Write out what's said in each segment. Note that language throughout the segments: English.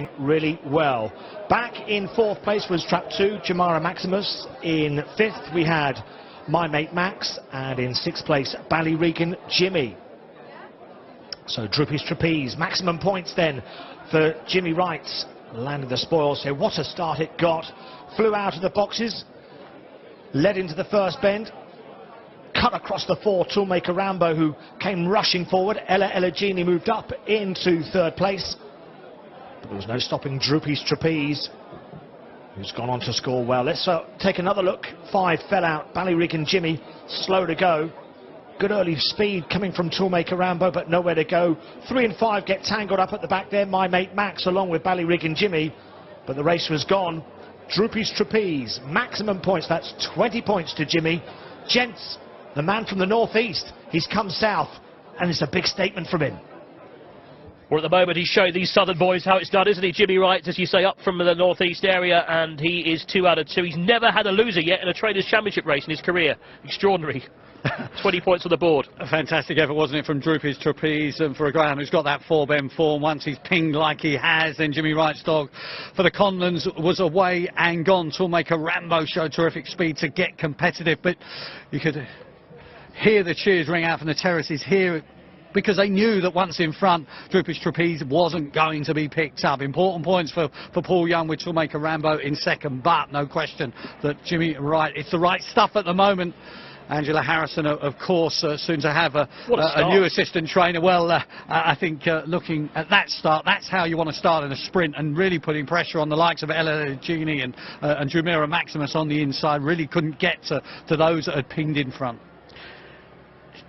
going really well. Back in 4th place was Trap 2, Jamara Maximus. In 5th we had My Mate Max, and in 6th place Ballyregan Jimmy. So Droopy's Trapeze, maximum points then for Jimmy Wright. Landed the spoils here. What a start it got. Flew out of the boxes, led into the first bend, cut across the 4, Toolmaker Rambo, who came rushing forward. Ella Elagini moved up into 3rd place. But there was no stopping Droopy's Trapeze, who's gone on to score well. Let's take another look. 5 fell out. Ballyregan Jimmy, slow to go. Good early speed coming from Toolmaker Rambo, but nowhere to go. 3 and 5 get tangled up at the back there. My Mate Max along with Ballyregan Jimmy, but the race was gone. Droopy's Trapeze, maximum points. That's 20 points to Jimmy. Gents, the man from the northeast, he's come south, and it's a big statement from him. Well, at the moment he's showing these southern boys how it's done, isn't he? Jimmy Wright, as you say, up from the northeast area, and he is 2 out of 2. He's never had a loser yet in a Trainers' Championship race in his career. Extraordinary. 20 points on the board. A fantastic effort, wasn't it, from Droopy's Trapeze, and for a greyhound who's got that 4-bend form. Once he's pinged like he has, then Jimmy Wright's dog for the Conlons was away and gone. Toolmaker Rambo showed terrific speed to get competitive, but you could hear the cheers ring out from the terraces here, because they knew that once in front, Droopy's Trapeze wasn't going to be picked up. Important points for Paul Young with Toolmaker Rambo in 2nd, but no question that Jimmy Wright, it's the right stuff at the moment. Angela Harrison, of course, soon to have a new assistant trainer. Well, I think looking at that start, that's how you want to start in a sprint, and really putting pressure on the likes of Ella Gini and Jamara Maximus on the inside. Really couldn't get to those that had pinged in front.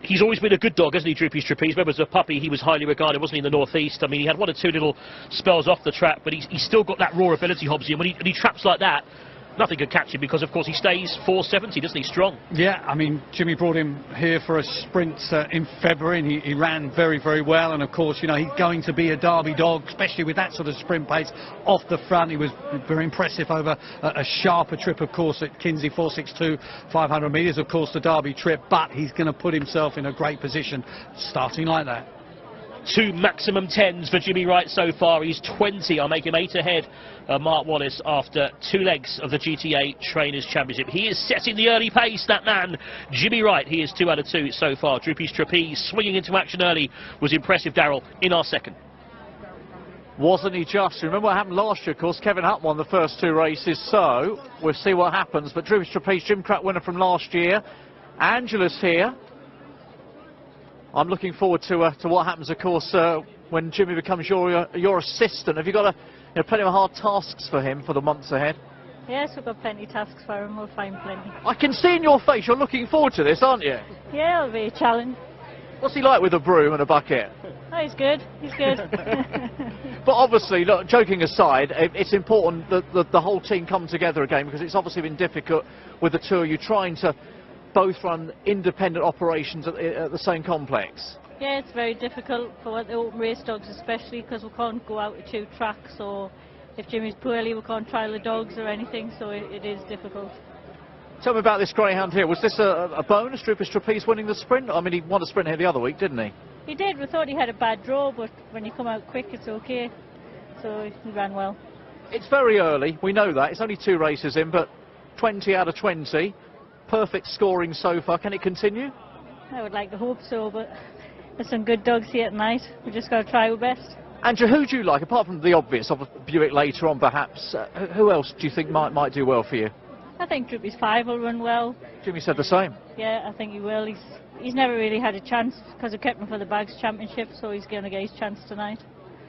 He's always been a good dog, hasn't he, Droopy's Trapeze? Remember, as a puppy, he was highly regarded, wasn't he, in the northeast? I mean, he had 1 or 2 little spells off the trap, but he's still got that raw ability, Hobbsy, and when he traps like that, nothing could catch him, because of course he stays 470, doesn't he? Strong. Yeah, I mean, Jimmy brought him here for a sprint in February, and he ran very, very well. And of course, you know, he's going to be a Derby dog, especially with that sort of sprint pace off the front. He was very impressive over a sharper trip, of course, at Kinsey 462, 500 metres, of course, the Derby trip. But he's going to put himself in a great position starting like that. 2 maximum 10s for Jimmy Wright so far. He's 20. I'll make him 8 ahead of Mark Wallace after 2 legs of the GTA Trainers' Championship. He is setting the early pace, that man, Jimmy Wright. He is 2 out of 2 so far. Droopy's Trapeze swinging into action early was impressive, Darryl, in our 2nd. Wasn't he just? Remember what happened last year, of course. Kevin Hutt won the first 2 races, so we'll see what happens. But Droopy's Trapeze, Gimcrack winner from last year. Angela's here. I'm looking forward to what happens, of course, when Jimmy becomes your assistant. Have you got plenty of hard tasks for him for the months ahead? Yes, we've got plenty of tasks for him. We'll find plenty. I can see in your face you're looking forward to this, aren't you? Yeah, it'll be a challenge. What's he like with a broom and a bucket? Oh, he's good. He's good. But obviously, look, joking aside, it's important that the whole team come together again, because it's obviously been difficult with the 2 of you trying to both run independent operations at the same complex. Yeah, it's very difficult for the open race dogs, especially because we can't go out to 2 tracks, or if Jimmy's poorly we can't trial the dogs or anything, so it is difficult. Tell me about this greyhound here. Was this a bonus, Droopy's Trapeze winning the sprint? I mean, he won a sprint here the other week, didn't he? He did. We thought he had a bad draw, but when you come out quick it's okay, so he ran well. It's very early, we know that. It's only 2 races in, but 20 out of 20. Perfect scoring so far. Can it continue? I would like to hope so, but there's some good dogs here tonight. We just got to try our best. Andrew, who do you like, apart from the obvious of Buick later on perhaps, who else do you think might do well for you? I think Droopy's 5 will run well. Jimmy said the same. Yeah, I think he will. He's never really had a chance because we kept him for the Bags Championship, so he's going to get his chance tonight.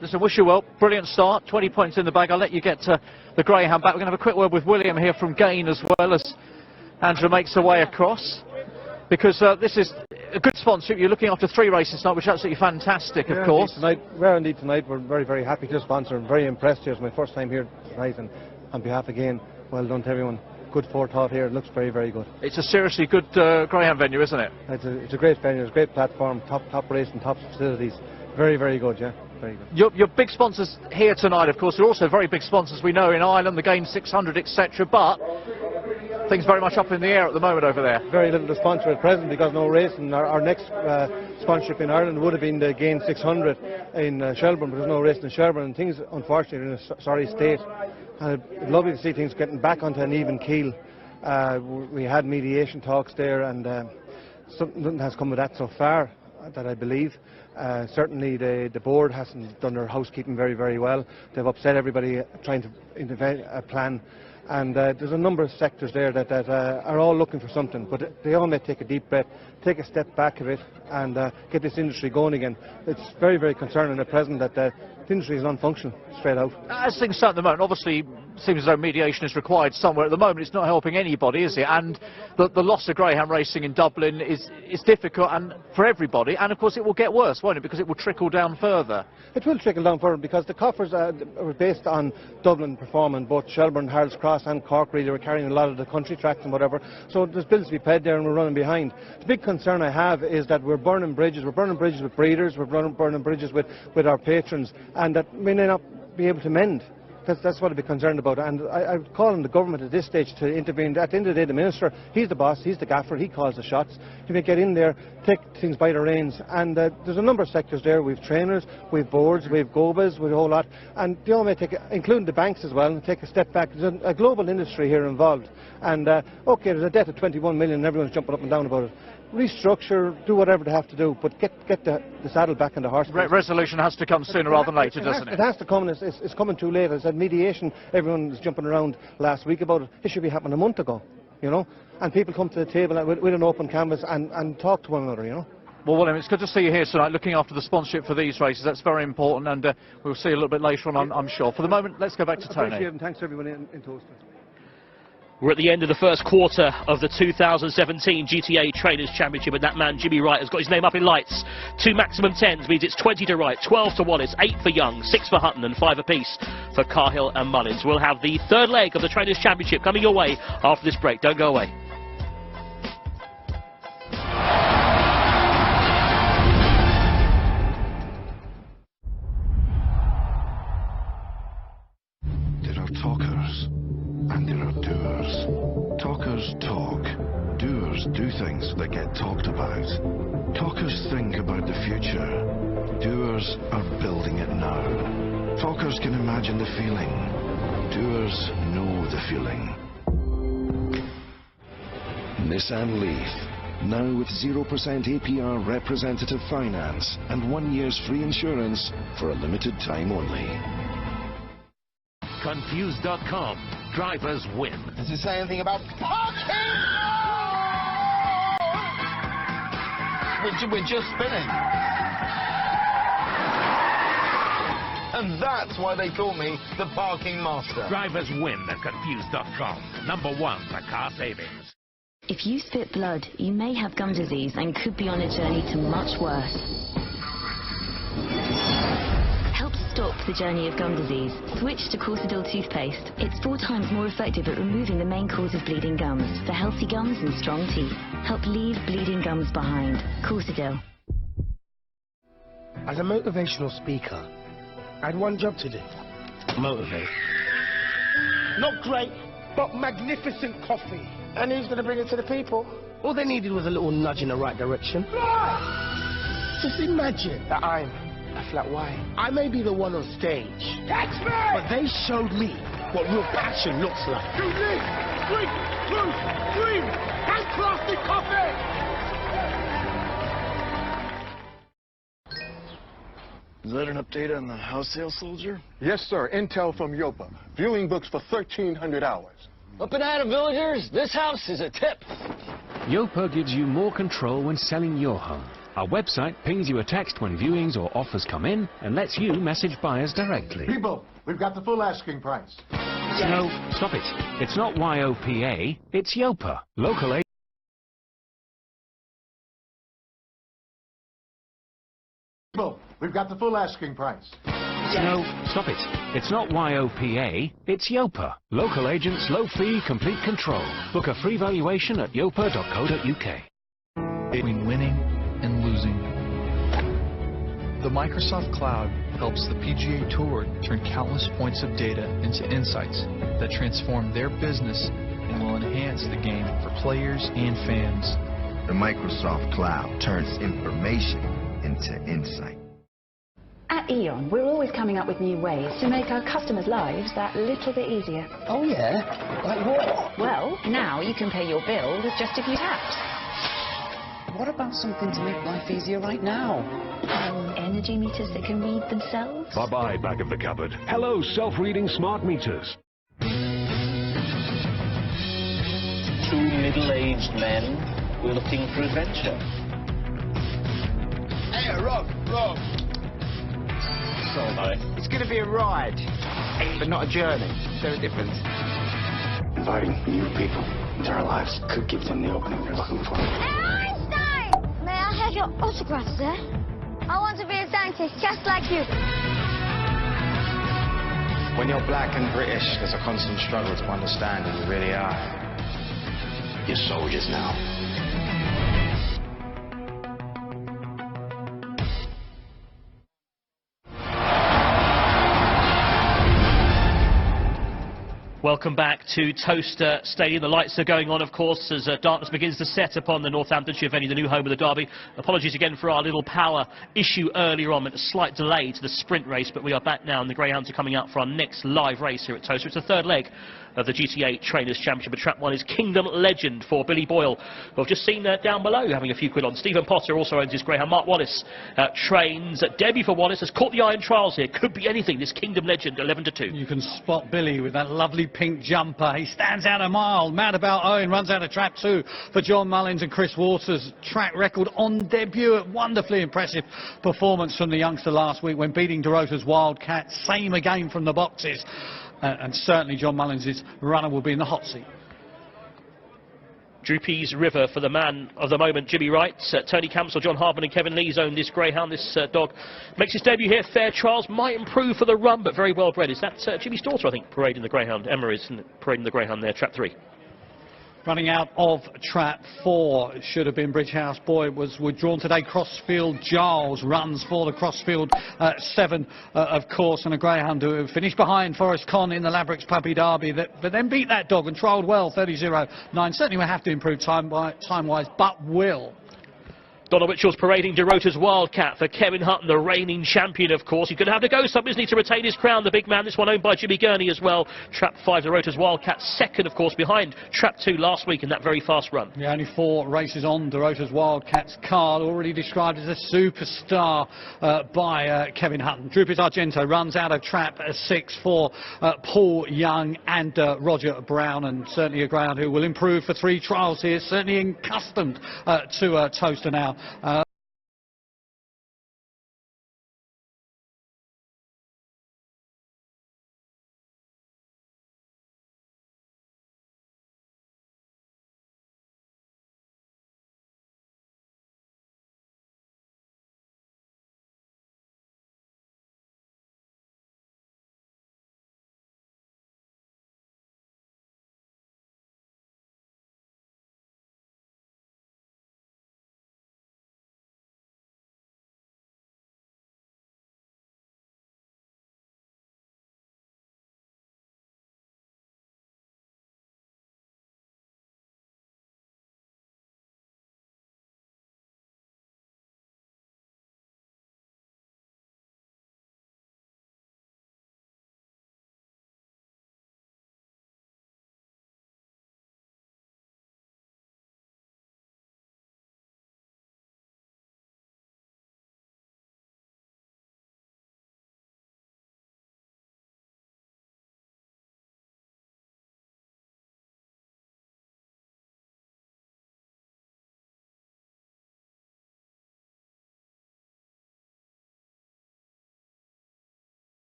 Listen, wish you well. Brilliant start. 20 points in the bag. I'll let you get to the greyhound back. We're going to have a quick word with William here from Gain as well, as Angela makes her way across, because this is a good sponsorship. You're looking after 3 races tonight, which is absolutely fantastic, of course. Indeed tonight. We're very, very happy to sponsor. I'm very impressed here. It's my first time here tonight, and on behalf again, well done to everyone. Good forethought here. It looks very, very good. It's a seriously good greyhound venue, isn't it? It's a great venue. It's a great platform. Top race and top facilities. Very, very good, yeah. Very good. Your big sponsors here tonight, of course, are also very big sponsors. We know in Ireland, the Game 600, etc. But things very much up in the air at the moment over there. Very little to sponsor at present because no racing. Our next sponsorship in Ireland would have been the Gain 600 in Shelburne, but there's no racing in Shelburne, and things unfortunately are in a sorry state. And it's lovely to see things getting back onto an even keel. We had mediation talks there, and nothing has come of that so far, that I believe. Certainly the board hasn't done their housekeeping very, very well. They've upset everybody trying to invent a plan. And there's a number of sectors there that are all looking for something, but they all may take a deep breath, take a step back a bit, and get this industry going again. It's very, very concerning at present that the industry is non-functional, straight out. As things stand at the moment, obviously, it seems as though mediation is required somewhere. At the moment, it's not helping anybody, is it? And the loss of greyhound racing in Dublin is difficult and for everybody, and of course it will get worse, won't it? Because it will trickle down further. It will trickle down further because the coffers are based on Dublin performing. Both Shelburne, Harold's Cross and Cork really were carrying a lot of the country tracks and whatever. So there's bills to be paid there and we're running behind. The big concern I have is that we're burning bridges. We're burning bridges with breeders. We're burning bridges with our patrons, and that we may not be able to mend. That's what I'd be concerned about, and I'm calling the government at this stage to intervene. At the end of the day, the Minister, he's the boss, he's the gaffer, he calls the shots. He may get in there, take things by the reins, and there's a number of sectors there. We've trainers, we've boards, we've GOBAs, we've a whole lot, and they all may take, including the banks as well, and take a step back. There's a global industry here involved, and okay, there's a debt of 21 million and everyone's jumping up and down about it. Restructure, do whatever they have to do, but get the saddle back on the horse. Resolution has to come sooner rather than later, doesn't it? It has to come, and it's coming too late. As I said, mediation, everyone was jumping around last week about it. It should be happening a month ago, you know, and people come to the table with an open canvas and talk to one another, you know. Well, William, it's good to see you here tonight, looking after the sponsorship for these races. That's very important, and we'll see you a little bit later on, I'm sure. For the moment, let's go back to Tony. Appreciate it, and thanks everyone in Toaster. We're at the end of the first quarter of the 2017 GTA Trainers Championship, and that man, Jimmy Wright, has got his name up in lights. 2 maximum 10s means it's 20 to Wright, 12 to Wallace, 8 for Young, 6 for Hutton, and 5 apiece for Cahill and Mullins. We'll have the third leg of the Trainers Championship coming your way after this break. Don't go away. There are talkers. And there are doers. Talkers talk. Doers do things that get talked about. Talkers think about the future. Doers are building it now. Talkers can imagine the feeling. Doers know the feeling. Nissan Leaf. Now with 0% APR representative finance and 1 year's free insurance for a limited time only. Confused.com. Drivers win. Does it say anything about parking? We're just spinning. And that's why they call me the parking master. Drivers win at Confused.com. #1 for car savings. If you spit blood, you may have gum disease and could be on a journey to much worse. Help stop the journey of gum disease. Switch to Corsidil toothpaste. It's 4 times more effective at removing the main cause of bleeding gums for healthy gums and strong teeth. Help leave bleeding gums behind. Corsidil. As a motivational speaker, I had one job to do. Motivate. Not great, but magnificent coffee. And who's going to bring it to the people? All they needed was a little nudge in the right direction. Just imagine that I'm a flat white. I may be the one on stage. Catch me! But they showed me what real passion looks like. Drink, juice, cream, handcrafted coffee! Is that an update on the house sale, soldier? Yes, sir. Intel from Yopa. Viewing books for 1,300 hours. Up and at 'em, villagers. This house is a tip. Yopa gives you more control when selling your home. Our website pings you a text when viewings or offers come in and lets you message buyers directly. People, we've got the full asking price. No, stop it. It's not YOPA, it's Yopa. Local agent. People, we've got the full asking price. No, stop it. It's not YOPA, it's Yopa. Local agents, low fee, complete control. Book a free valuation at yopa.co.uk. Between winning and losing. The Microsoft Cloud helps the PGA Tour turn countless points of data into insights that transform their business and will enhance the game for players and fans. The Microsoft Cloud turns information into insight. At E.ON, we're always coming up with new ways to make our customers' lives that little bit easier. Oh yeah? Like what? Well, now you can pay your bill with just a few taps. What about something to make life easier right now? Energy meters that can read themselves? Bye-bye, back of the cupboard. Hello, self-reading smart meters. Two middle-aged men were looking for adventure. Hey, Rob. Sorry. It's going to be a ride, but not a journey. There are difference. Inviting new people into our lives could give them the opening they're looking for. Hey, Einstein! May I have your autograph, sir? I want to be a scientist just like you. When you're black and British, there's a constant struggle to understand who you really are. You're soldiers now. Welcome back to Toaster Stadium. The lights are going on, of course, as darkness begins to set upon the Northamptonshire venue, the new home of the derby. Apologies again for our little power issue earlier on, a slight delay to the sprint race, but we are back now and the Greyhounds are coming out for our next live race here at Toaster. It's the third leg of the GTA Trainers Championship, and Trap 1 is Kingdom Legend for Billy Boyle, who I've just seen down below having a few quid on. Stephen Potter also owns his Greyhound. Mark Wallace trains. Debut for Wallace has caught the eye in trials here. Could be anything, this Kingdom Legend, 11-2. You can spot Billy with that lovely pink jumper. He stands out a mile. Mad About Owen runs out of Trap 2 for John Mullins and Chris Waters. Track record on debut. A wonderfully impressive performance from the youngster last week when beating Dorota's Wildcat. Same again from the boxes. And certainly John Mullins' runner will be in the hot seat. Droopy's River for the man of the moment, Jimmy Wright. Tony Campbell, John Hardman and Kevin Lee's own this greyhound. This dog makes his debut here. Fair trials, might improve for the run, but very well bred. Is that Jimmy's daughter, I think, parading the greyhound? Emma is parading the greyhound there, Trap 3. Running out of Trap 4 should have been Bridgehouse Boy, was withdrawn today. Crossfield Giles runs for the Crossfield 7, of course, and a greyhound who finished behind Forest Con in the Labrooks Puppy Derby, but then beat that dog and trialled well, 30.09. Certainly will have to improve time-wise, but will. Donna Mitchell's parading Dorota's Wildcat for Kevin Hutton, the reigning champion, of course. He's going to have to go some, isn't he, to retain his crown, the big man. This one owned by Jimmy Gurney as well. Trap 5, Dorota's Wildcat, second, of course, behind Trap 2 last week in that very fast run. Yeah, only 4 races on Dorota's Wildcat's card, already described as a superstar by Kevin Hutton. Droopy's Argento runs out of Trap 6 for Paul Young and Roger Brown, and certainly a greyhound who will improve for 3 trials here, certainly accustomed to Toaster now.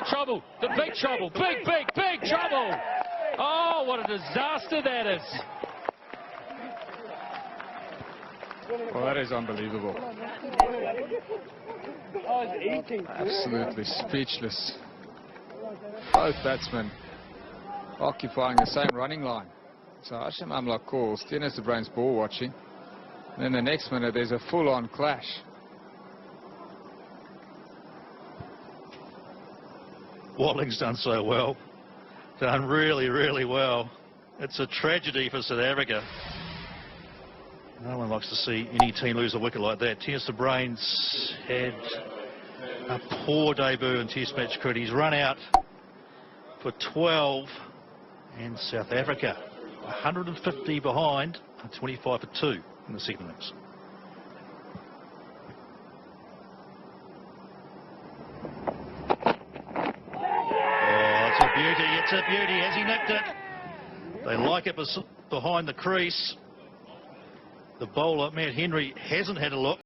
trouble. The big trouble. Big trouble. Oh, what a disaster that is. Well, that is unbelievable. Absolutely speechless. Both batsmen occupying the same running line. So Hashim Amla calls, Dennis de Bruyn's ball watching. And then the next minute there's a full-on clash. Walling's done so well. Done really well. It's a tragedy for South Africa. No one likes to see any team lose a wicket like that. Dennis de Bruyn's had a poor debut in Test match cricket. He's run out for 12, and South Africa 150 behind, 25 for 2 in the second innings. Oh, it's a beauty. Has he nicked it? They like it behind the crease. The bowler, Matt Henry, hasn't had a look.